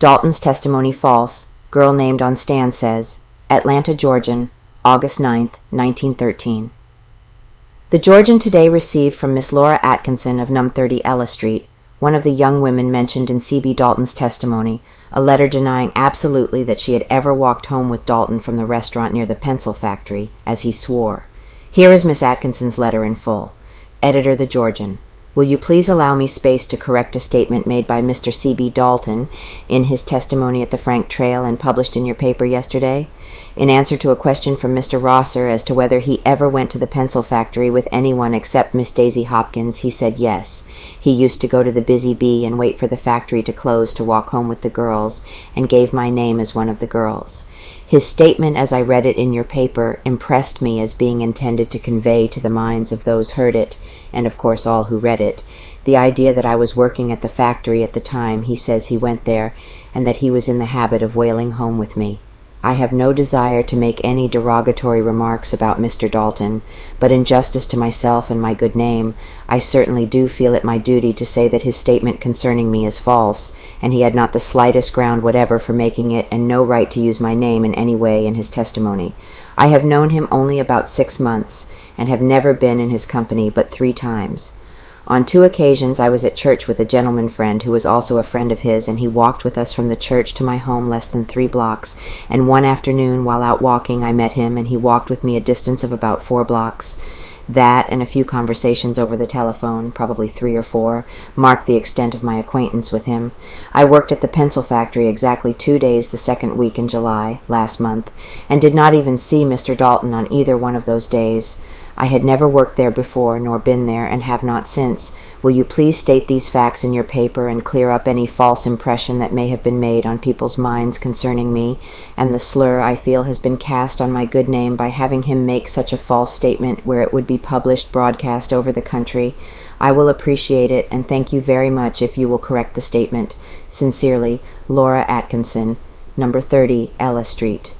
Dalton's testimony false. Girl named on stand says. Atlanta, Georgian, August 9th, 1913. The Georgian today received from Miss Laura Atkinson of Num 30 Ella Street, one of the young women mentioned in C.B. Dalton's testimony, a letter denying absolutely that she had ever walked home with Dalton from the restaurant near the pencil factory, as he swore. Here is Miss Atkinson's letter in full. Editor The Georgian. Will you please allow me space to correct a statement made by Mr. C.B. Dalton in his testimony at the Frank Trail and published in your paper yesterday? In answer to a question from Mr. Rosser as to whether he ever went to the pencil factory with anyone except Miss Daisy Hopkins, he said yes. He used to go to the Busy Bee and wait for the factory to close to walk home with the girls, and gave my name as one of the girls. His statement, as I read it in your paper, impressed me as being intended to convey to the minds of those heard it, and of course all who read it, the idea that I was working at the factory at the time he says he went there, and that he was in the habit of wailing home with me. I have no desire to make any derogatory remarks about Mr. Dalton, but in justice to myself and my good name, I certainly do feel it my duty to say that his statement concerning me is false, and he had not the slightest ground whatever for making it, and no right to use my name in any way in his testimony. I have known him only about 6 months, and have never been in his company but 3 times. On 2 occasions I was at church with a gentleman friend who was also a friend of his, and he walked with us from the church to my home less than 3 blocks, and one afternoon while out walking I met him, and he walked with me a distance of about 4 blocks. That, and a few conversations over the telephone, probably 3 or 4, marked the extent of my acquaintance with him. I worked at the pencil factory exactly 2 days the 2nd week in July, last month, and did not even see Mr. Dalton on either one of those days. I had never worked there before, nor been there, and have not since. Will you please state these facts in your paper and clear up any false impression that may have been made on people's minds concerning me, and the slur I feel has been cast on my good name by having him make such a false statement where it would be published broadcast over the country? I will appreciate it, and thank you very much if you will correct the statement. Sincerely, Laura Atkinson, No. 30 Ella Street.